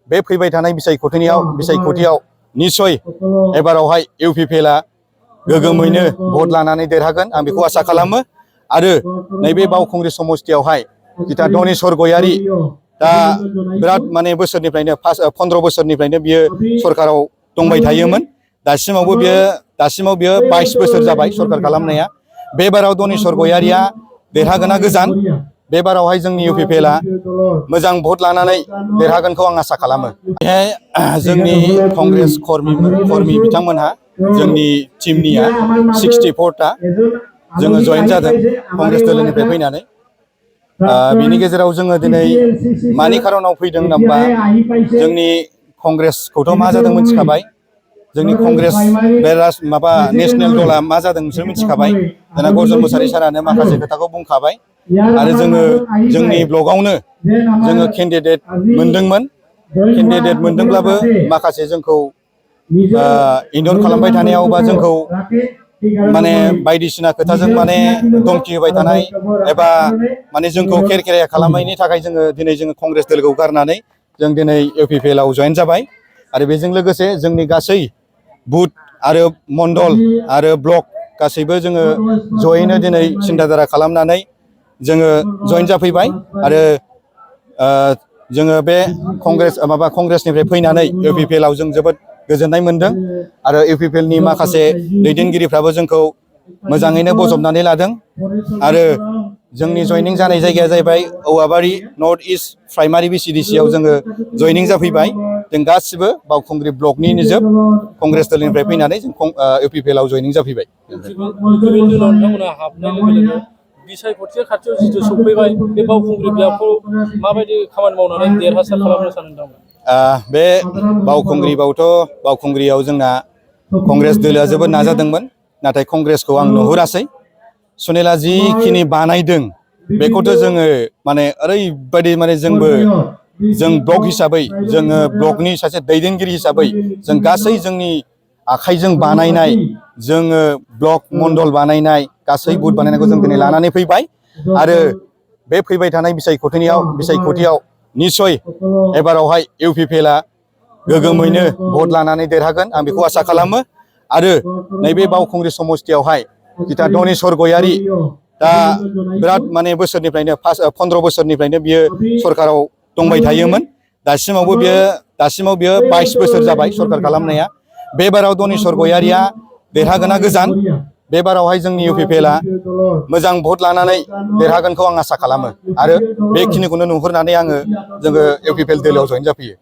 बे फैबाय थानाय बिसायख'थियाव निश्चय एबारावहाय इउपिपिएलआ गोगोमैनो भट लानानै देरहागोन आं बेखौ आसा खालामो। आरो नैबे बावखुंग्रि समस्तियावहाय जिथा धनेस्वर गयारी दा बिराद माने बोसोरनिफ्रायनो 15 बोसोरनिफ्रायनो बियो सरकाराव दंबाय थायोमोन। दासिमाव बियो 22 बोसोर जाबाय सरकार खालामनाया। बे बाराव धनेस्वर गयारीया देरहागोना गोजान। बे बारावहाय जोंनि इउपिपिएलआ मोजां भट लानानै देरहागोनखौ आं आसा खालामो। बेहाय जोंनि कंग्रेस कर्मी बिथांमोनहा जोंनि टीमनिया 64टा जोङो जयेन जादों कंग्रेस दोलोनिफ्राय फैनानै। बिनि गेजेराव जोङो दिनै मानि खारनाव फैदों होनबा जोंनि कंग्रेसखौथ' मा जादों मिथिखाबाय। जोंनि कंग्रेस बे नेशनेल दला मा जादों नोंसोर मिथिखाबाय। दाना गर्जन मोसाहारी सारानो माखासे खोथाखौ बुंखाबाय। आरो जोंनि ब्लकआवनो जोङो केन्डिडेट मोनदोंमोन। केन्डिडेट मोनदोंब्लाबो माखासे जोंखौ इगनर खालामबाय थानायाव बा जोंखौ माने बायदिसिना खोथाजों माने धमकी होबाय थानाय एबा माने जोंखौ खेरखेराया खालामनायनि थाखाय जोङो कंग्रेस दोलोखौ गारनानै जों दिनै इउपिपिएलआव जयेन जाबाय। आरो बेजों लोगोसे जोंनि गासै बुथ आरो मण्डल आरो ब्लक गासैबो जोङो जयैनो दिनै सिन्थाधारा खालामनानै जोङो जयेन जाफैबाय। आरो जोङो बे कंग्रेसनिफ्राय फैनानै इउपिपिएलआव जों जोबोद गोजोननाय मोनदों। आरो इउपिपिएलनि माखासे दैदेनगिरिफ्राबो जोंखौ मोजाङैनो बजबनानै लादों। आरो जोंनि जयनिं जानाय जायगाया जाहैबाय औवाबारि नर्थ इस्ट प्राइमारि भिसिडिसिआव जोङो जयनिं जाफैबाय। जों गासिबो बावखुंग्रि ब्लकनि निजोब कंग्रेस दोलोनिफ्राय फैनानै जों इउपिपिएलआव जयनिं जाफैबाय। बिसायख'थिया खाथियाव जिथु सफैबाय बे बावखुंग्रि ब्लकखौ माबायदि खामानि मावनानै देरहासार खालामनो सानदों? बे बावखुंग्रियाव जोंना कंग्रेस दोलोआ जोबोद नाजादोंमोन। नाथाय कंग्रेसखौ आं नुहुरासै। सुनिला जिखिनि बानायदों बेखौथ' जोङो माने ओरैबायदि माने जों ब्लक हिसाबै जोङो ब्लकनि सासे दैदेनगिरि हिसाबै जों गासै जोंनि आखाइजों बानायनाय जोङो ब्लक मण्डल बानायनाय गासै बुथ बानायनायखौ जों दिनै लानानै फैबाय। आरो बे फैबाय थानाय बिसायख'थियाव निश्चय एबारावहाय इउपिपिएलआ गोगोमैनो भट लानानै देरहागोन आं बेखौ आसा खालामो। आरो नैबे बावखुंग्रि समस्तियावहाय जिथा धनेस्वर गयारी दा बिराद माने बोसोरनिफ्रायनो 15 बोसोरनिफ्रायनो बियो सरकाराव दंबाय थायोमोन। दासिमाव बियो 22 बोसोर जाबाय सरकार खालामनाया। बे बाराव धनेस्वर गयारीया देरहागोना गोजान। बे बारावहाय जोंनि इउपिपिएलआ मोजां भट लानानै देरहागोनखौ आं आसा खालामो। आरो बेखिनिखौनो नुहुरनानै जोङो इउपिपिएल दोलोआव जयेन जाफैयो।